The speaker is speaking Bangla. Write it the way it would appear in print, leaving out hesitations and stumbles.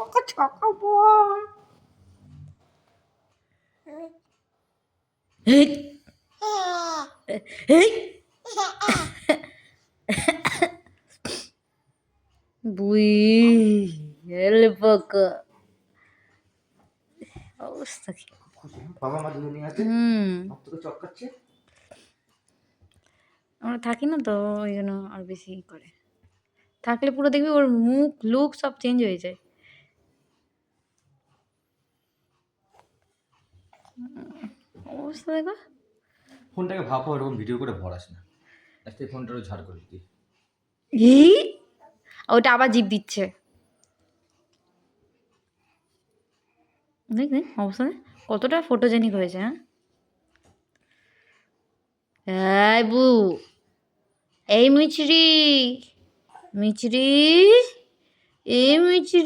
ছকা ছকা বল। বুই এলে পাকা অবস্থা কি বাবা মা দুজনই আছে তোকে চক্কাচ্ছে। আমরা থাকি না তো ওই জন্য আর বেশি করে। থাকলে পুরো দেখবি ওর মুখ লুক সব চেঞ্জ হয়ে যায়। অবস্থা দেখো। ফোনটাকে ভাবো এরকম ভিডিও করে ভরাস না, আজকে ফোনটারও ঝাড় করে দিই। এই ওটা আবার জিভ দিচ্ছে। দেখ দেখ অবস্থা কতটা ফটোজেনিক হয়েছে। হ্যাঁ এই বু, এই মিছরি মিছরি, এই মিছরি।